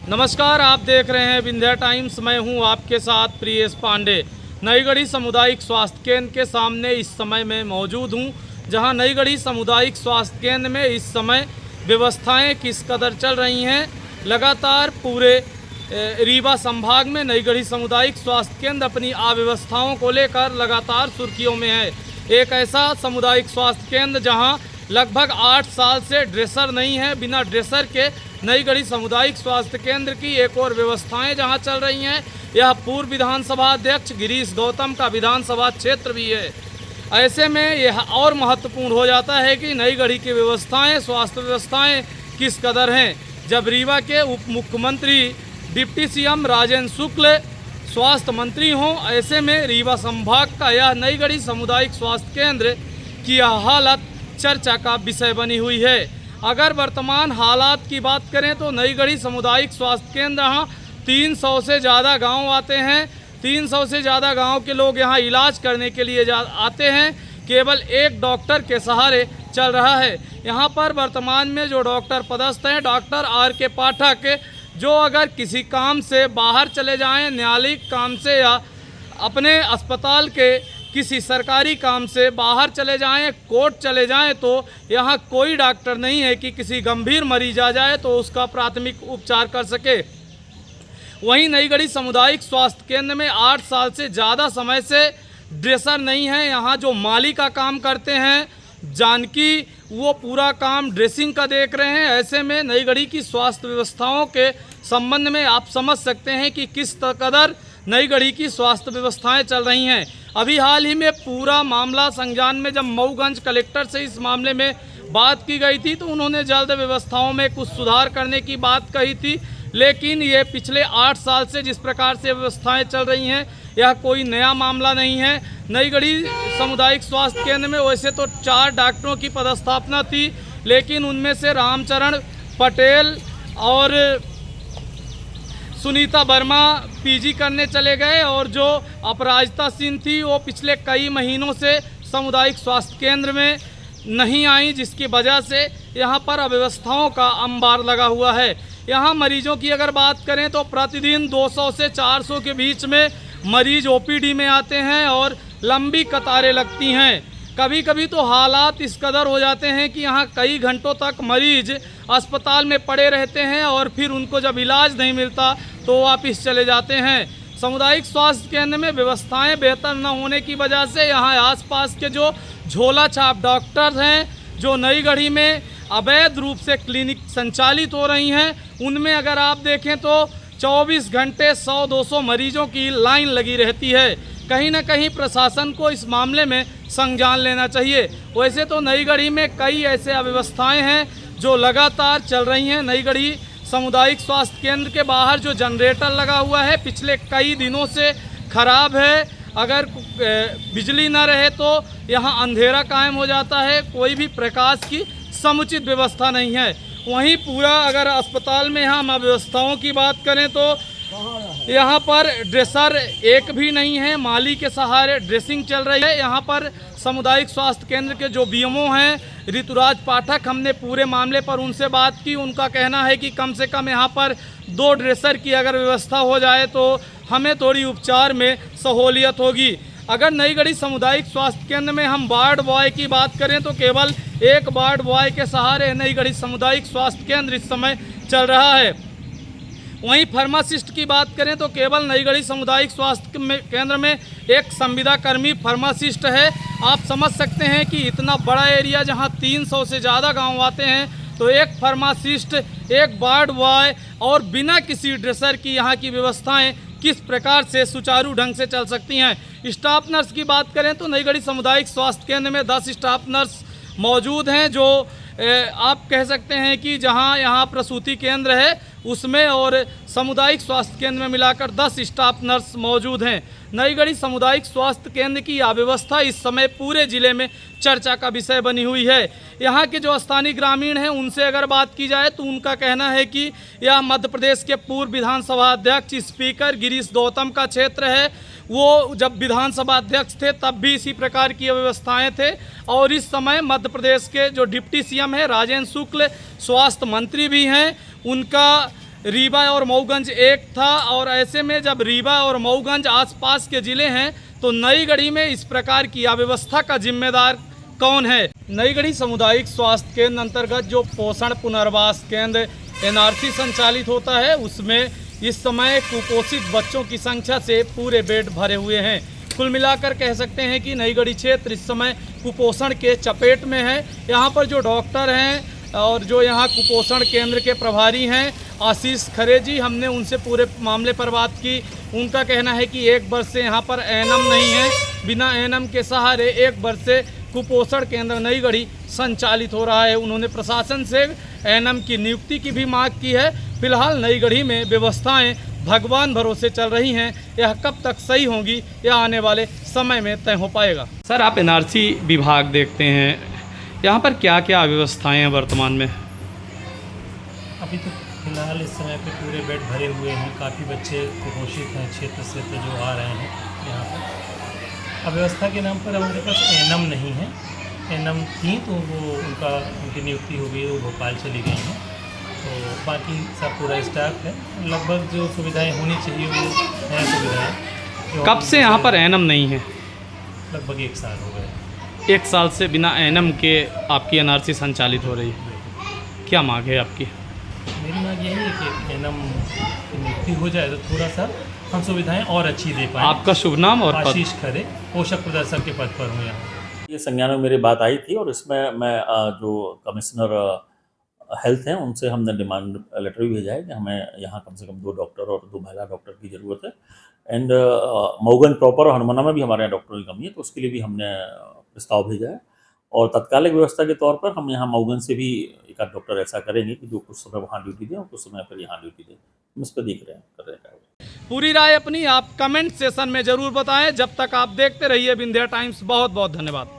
नमस्कार, आप देख रहे हैं विंध्या टाइम्स। मैं हूं आपके साथ प्रियेश पांडे। नईगढ़ी सामुदायिक स्वास्थ्य केंद्र के सामने इस समय मैं मौजूद हूं, जहां नईगढ़ी सामुदायिक स्वास्थ्य केंद्र में इस समय व्यवस्थाएं किस कदर चल रही हैं। लगातार पूरे रीवा संभाग में नईगढ़ी सामुदायिक स्वास्थ्य केंद्र अपनी अव्यवस्थाओं को लेकर लगातार सुर्खियों में है। एक ऐसा सामुदायिक स्वास्थ्य केंद्र जहां लगभग 8 साल से ड्रेसर नहीं है। बिना ड्रेसर के नईगढ़ी सामुदायिक स्वास्थ्य केंद्र की एक और व्यवस्थाएं जहां चल रही हैं। यह पूर्व विधानसभा अध्यक्ष गिरीश गौतम का विधानसभा क्षेत्र भी है। ऐसे में यह और महत्वपूर्ण हो जाता है कि नईगढ़ी की व्यवस्थाएं, स्वास्थ्य व्यवस्थाएं किस कदर हैं। जब रीवा के उप मुख्यमंत्री डिप्टी सीएम राजेंद्र शुक्ल स्वास्थ्य मंत्री हों, ऐसे में रीवा संभाग का यह नईगढ़ी सामुदायिक स्वास्थ्य केंद्र की यह हालत चर्चा का विषय बनी हुई है। अगर वर्तमान हालात की बात करें तो नईगढ़ी सामुदायिक स्वास्थ्य केंद्र यहाँ 300 से ज़्यादा गांव आते हैं। 300 से ज़्यादा गांव के लोग यहाँ इलाज करने के लिए आते हैं। केवल एक डॉक्टर के सहारे चल रहा है। यहाँ पर वर्तमान में जो डॉक्टर पदस्थ हैं, डॉक्टर R.K. पाठक, जो अगर किसी काम से बाहर चले जाएं, न्यायालयिक काम से या अपने अस्पताल के किसी सरकारी काम से बाहर चले जाएं, कोर्ट चले जाएं, तो यहाँ कोई डॉक्टर नहीं है कि किसी गंभीर मरीज आ जाए तो उसका प्राथमिक उपचार कर सके। वहीं नईगढ़ी सामुदायिक स्वास्थ्य केंद्र में 8 साल से ज़्यादा समय से ड्रेसर नहीं है। यहाँ जो माली का काम करते हैं जानकी, वो पूरा काम ड्रेसिंग का देख रहे हैं। ऐसे में नईगढ़ी की स्वास्थ्य व्यवस्थाओं के संबंध में आप समझ सकते हैं कि किस कदर नईगढ़ी की स्वास्थ्य व्यवस्थाएं चल रही हैं। अभी हाल ही में पूरा मामला संज्ञान में जब मऊगंज कलेक्टर से इस मामले में बात की गई थी तो उन्होंने जल्द व्यवस्थाओं में कुछ सुधार करने की बात कही थी। लेकिन ये पिछले 8 साल से जिस प्रकार से व्यवस्थाएं चल रही हैं, यह कोई नया मामला नहीं है। नईगढ़ी सामुदायिक स्वास्थ्य केंद्र में वैसे तो 4 डॉक्टरों की पदस्थापना थी, लेकिन उनमें से रामचरण पटेल और सुनीता वर्मा पीजी करने चले गए और जो अपराजिता सिंह थी वो पिछले कई महीनों से सामुदायिक स्वास्थ्य केंद्र में नहीं आई, जिसकी वजह से यहाँ पर अव्यवस्थाओं का अंबार लगा हुआ है। यहाँ मरीजों की अगर बात करें तो प्रतिदिन 200 से 400 के बीच में मरीज ओपीडी में आते हैं और लंबी कतारें लगती हैं। कभी कभी तो हालात इस कदर हो जाते हैं कि यहाँ कई घंटों तक मरीज अस्पताल में पड़े रहते हैं और फिर उनको जब इलाज नहीं मिलता तो वापस चले जाते हैं। सामुदायिक स्वास्थ्य केंद्र में व्यवस्थाएं बेहतर न होने की वजह से यहाँ आसपास के जो झोला छाप डॉक्टर्स हैं, जो नईगढ़ी में अवैध रूप से क्लिनिक संचालित हो रही हैं, उनमें अगर आप देखें तो 24 घंटे 100-200 मरीजों की लाइन लगी रहती है। कहीं ना कहीं प्रशासन को इस मामले में संज्ञान लेना चाहिए। वैसे तो नईगढ़ी में कई ऐसे अव्यवस्थाएं हैं जो लगातार चल रही हैं। नईगढ़ी सामुदायिक स्वास्थ्य केंद्र के बाहर जो जनरेटर लगा हुआ है पिछले कई दिनों से खराब है। अगर बिजली न रहे तो यहाँ अंधेरा कायम हो जाता है, कोई भी प्रकाश की समुचित व्यवस्था नहीं है। वहीं पूरा अगर अस्पताल में हम अव्यवस्थाओं की बात करें तो यहाँ पर ड्रेसर एक भी नहीं है, माली के सहारे ड्रेसिंग चल रही है। यहाँ पर सामुदायिक स्वास्थ्य केंद्र के जो बीएमओ हैं ऋतुराज पाठक, हमने पूरे मामले पर उनसे बात की। उनका कहना है कि कम से कम यहाँ पर 2 ड्रेसर की अगर व्यवस्था हो जाए तो हमें थोड़ी उपचार में सहूलियत होगी। अगर नईगढ़ी सामुदायिक स्वास्थ्य केंद्र में हम वार्ड बॉय की बात करें तो केवल एक वार्ड बॉय के सहारे नईगढ़ी सामुदायिक स्वास्थ्य केंद्र इस समय चल रहा है। वहीं फार्मासिस्ट की बात करें तो केवल नईगढ़ी सामुदायिक स्वास्थ्य केंद्र में एक संविदा कर्मी फार्मासिस्ट है। आप समझ सकते हैं कि इतना बड़ा एरिया जहां 300 से ज़्यादा गांव आते हैं, तो एक फार्मासिस्ट, एक वार्ड बॉय और बिना किसी ड्रेसर की यहाँ की व्यवस्थाएं किस प्रकार से सुचारू ढंग से चल सकती हैं। स्टाफ नर्स की बात करें तो नईगढ़ी सामुदायिक स्वास्थ्य केंद्र में 10 स्टाफ नर्स मौजूद हैं, जो आप कह सकते हैं कि जहां यहाँ प्रसूति केंद्र है उसमें और सामुदायिक स्वास्थ्य केंद्र में मिलाकर 10 स्टाफ नर्स मौजूद हैं। नईगढ़ी सामुदायिक स्वास्थ्य केंद्र की अव्यवस्था इस समय पूरे ज़िले में चर्चा का विषय बनी हुई है। यहाँ के जो स्थानीय ग्रामीण हैं उनसे अगर बात की जाए तो उनका कहना है कि यह मध्य प्रदेश के पूर्व विधानसभा अध्यक्ष स्पीकर गिरीश गौतम का क्षेत्र है। वो जब विधानसभा अध्यक्ष थे तब भी इसी प्रकार की व्यवस्थाएं थे और इस समय मध्य प्रदेश के जो डिप्टी सीएम है राजेंद्र शुक्ल स्वास्थ्य मंत्री भी हैं, उनका रीवा और मऊगंज एक था, और ऐसे में जब रीवा और मऊगंज आसपास के ज़िले हैं तो नईगढ़ी में इस प्रकार की अव्यवस्था का जिम्मेदार कौन है। नईगढ़ी सामुदायिक स्वास्थ्य केंद्र अंतर्गत जो पोषण पुनर्वास केंद्र NRC संचालित होता है, उसमें इस समय कुपोषित बच्चों की संख्या से पूरे बेड भरे हुए हैं। कुल मिलाकर कह सकते हैं कि नईगढ़ी क्षेत्र इस समय कुपोषण के चपेट में है। यहाँ पर जो डॉक्टर हैं और जो यहाँ कुपोषण केंद्र के प्रभारी हैं आशीष खरे जी, हमने उनसे पूरे मामले पर बात की। उनका कहना है कि 1 वर्ष से यहाँ पर एएनएम नहीं है, बिना एएनएम के सहारे 1 वर्ष से कुपोषण केंद्र नईगढ़ी संचालित हो रहा है। उन्होंने प्रशासन से एएनएम की नियुक्ति की भी मांग की है। फिलहाल नईगढ़ी में व्यवस्थाएं भगवान भरोसे चल रही हैं, यह कब तक सही होंगी यह आने वाले समय में तय हो पाएगा। सर, आप NRC विभाग देखते हैं, यहाँ पर क्या क्या व्यवस्थाएं हैं वर्तमान में? अभी तो फिलहाल इस समय पे पूरे बेड भरे हुए हैं। काफ़ी बच्चे कुपोषित हैं क्षेत्र से तो जो आ रहे हैं यहाँ पर। अव्यवस्था के नाम पर हमारे पास एएनएम नहीं है। एएनएम थी तो वो उनकी नियुक्ति हो गई, वो भोपाल चली गई हैं। तो बाकी सब पूरा स्टाफ है। लगभग जो सुविधाएं होनी चाहिए वो हैं सुविधाएं। कब से यहाँ पर एएनएम नहीं है? लगभग 1 साल हो गए। 1 साल से बिना एएनएम के आपकी NRC संचालित हो रही है। क्या मांग है आपकी? मेरी मांग यही है कि एएनएम की नियुक्ति हो जाए तो थोड़ा सा हम सुविधाएं और अच्छी दे पाएँ। आपका शुभ नाम और पद? आशीष खरे, पोषक प्रदर्शक के पद पर हूँ यहाँ। ये संज्ञान में मेरी बात आई थी और इसमें मैं जो कमिश्नर हेल्थ हैं उनसे हमने डिमांड लेटर भी भेजा है कि हमें यहाँ कम से कम 2 डॉक्टर और 2 महिला डॉक्टर की ज़रूरत है। एंड मऊगंज प्रॉपर और हनुमाना में भी हमारे यहाँ डॉक्टरों की कमी है, तो उसके लिए भी हमने प्रस्ताव भेजा है। और तत्कालिक व्यवस्था के तौर पर हम यहाँ मऊगंज से भी 1 आध डॉक्टर ऐसा करेंगे कि जो कुछ समय वहाँ ड्यूटी दें और कुछ समय फिर यहाँ ड्यूटी दें। हम इस पर देख रहे हैं, कर रहे हैं। पूरी राय अपनी आप कमेंट सेशन में ज़रूर बताएं। जब तक आप देखते रहिए विंध्या टाइम्स। बहुत बहुत धन्यवाद।